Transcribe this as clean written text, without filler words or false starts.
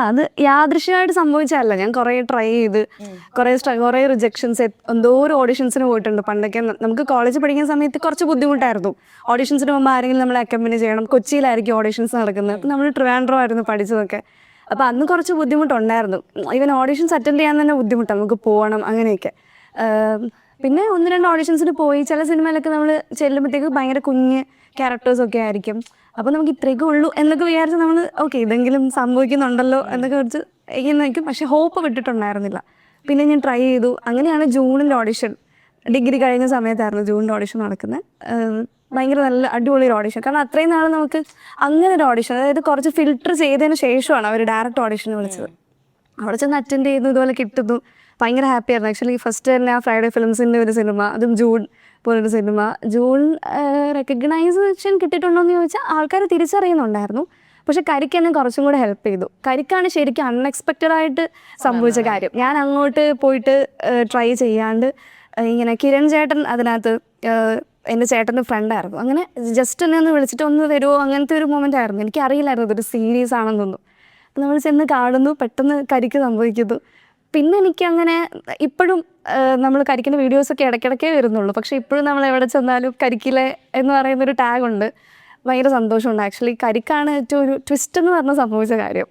അത് യാദൃശ്യമായിട്ട് സംഭവിച്ചതല്ല. ഞാൻ കുറേ ട്രൈ ചെയ്ത് കുറേ റിജക്ഷൻസ്, എന്തോരം ഓഡിഷൻസിന് പോയിട്ടുണ്ട്. പണ്ടൊക്കെ നമുക്ക് കോളേജ് പഠിക്കുന്ന സമയത്ത് കുറച്ച് ബുദ്ധിമുട്ടായിരുന്നു. ഓഡിഷൻസിന് മുമ്പ് ആരെങ്കിലും നമ്മളെ അക്കമ്പനി ചെയ്യണം. കൊച്ചിയിലായിരിക്കും ഓഡിഷൻസ് നടക്കുന്നത്. അപ്പം നമ്മൾ ട്രിവാൻഡ്രം ആയിരുന്നു പഠിച്ചതൊക്കെ. അപ്പോൾ അന്ന് കുറച്ച് ബുദ്ധിമുട്ടുണ്ടായിരുന്നു. ഈവൻ ഓഡിഷൻസ് അറ്റൻഡ് ചെയ്യാൻ തന്നെ ബുദ്ധിമുട്ടാണ്, നമുക്ക് പോകണം അങ്ങനെയൊക്കെ. പിന്നെ 1-2 ഓഡിഷൻസിന് പോയി. ചില സിനിമയിലൊക്കെ നമ്മൾ ചെല്ലുമ്പോഴത്തേക്ക് ഭയങ്കര കുഞ്ഞ് ക്യാരക്ടേഴ്സൊക്കെ ആയിരിക്കും. അപ്പോൾ നമുക്ക് ഇത്രയൊക്കെ ഉള്ളൂ എന്നൊക്കെ വിചാരിച്ച് നമ്മൾ ഓക്കെ ഇതെങ്കിലും സംഭവിക്കുന്നുണ്ടല്ലോ എന്നൊക്കെ വെച്ച് ഇരിക്കും. പക്ഷെ ഹോപ്പ് വിട്ടിട്ടുണ്ടായിരുന്നില്ല. പിന്നെ ഞാൻ ട്രൈ ചെയ്തു. അങ്ങനെയാണ് ജൂണിൽ ഓഡിഷൻ, ഡിഗ്രി കഴിഞ്ഞ സമയത്തായിരുന്നു ജൂണിൽ ഓഡിഷൻ നടക്കുന്നത്. ഭയങ്കര നല്ല അടിപൊളി ഒരു ഓഡിഷൻ. കാരണം അത്രയും നാൾ നമുക്ക് അങ്ങനെ ഒരു ഓഡിഷൻ, അതായത് കുറച്ച് ഫിൽട്ടർ ചെയ്തതിന് ശേഷമാണ് അവർ ഡയറക്റ്റ് ഓഡിഷന് വിളിച്ചത്. അവിടെ ചെന്ന് അറ്റൻഡ് ചെയ്യുന്നു, ഇതുപോലെ കിട്ടുന്നു. ഭയങ്കര ഹാപ്പിയായിരുന്നു. ആക്ച്വലി ഫസ്റ്റ് തന്നെ ആ ഫ്രൈഡേ ഫിലിംസിൻ്റെ ഒരു സിനിമ, അതും ജൂൺ പോലൊരു സിനിമ. ജൂൺ റെക്കഗ്നൈസേഷൻ കിട്ടിയിട്ടുണ്ടോയെന്ന് ചോദിച്ചാൽ ആൾക്കാർ തിരിച്ചറിയുന്നുണ്ടായിരുന്നു. പക്ഷെ കരിക്ക് എന്നെ കുറച്ചും കൂടെ ഹെൽപ്പ് ചെയ്തു. കരിക്കാണ് ശരിക്കും അൺഎക്സ്പെക്റ്റഡ് ആയിട്ട് സംഭവിച്ച കാര്യം. ഞാൻ അങ്ങോട്ട് പോയിട്ട് ട്രൈ ചെയ്യാണ്ട് ഇങ്ങനെ കിരൺ ചേട്ടൻ അതിനകത്ത് എൻ്റെ ചേട്ടൻ്റെ ഫ്രണ്ടായിരുന്നു. അങ്ങനെ ജസ്റ്റ് എന്നെ ഒന്ന് വിളിച്ചിട്ട് ഒന്ന് വരുമോ അങ്ങനത്തെ ഒരു മൊമെൻ്റ് ആയിരുന്നു. എനിക്കറിയില്ലായിരുന്നു ഇതൊരു സീരീസ് ആണെന്നൊന്നും. അപ്പം നമ്മൾ ചെന്ന് കാണുന്നു, പെട്ടെന്ന് കരിക്ക് സംഭവിക്കുന്നു. പിന്നെ എനിക്കങ്ങനെ ഇപ്പോഴും നമ്മൾ കരിക്കിൻ്റെ വീഡിയോസൊക്കെ ഇടയ്ക്കിടയ്ക്കേ വരുന്നുള്ളൂ. പക്ഷേ ഇപ്പോഴും നമ്മൾ എവിടെ ചെന്നാലും കരിക്കിലെ എന്ന് പറയുന്നൊരു ടാഗുണ്ട്. ഭയങ്കര സന്തോഷമുണ്ട്. ആക്ച്വലി കരിക്കാണ് ഏറ്റവും ഒരു ട്വിസ്റ്റ് എന്ന് പറഞ്ഞ് സംഭവിച്ച കാര്യം.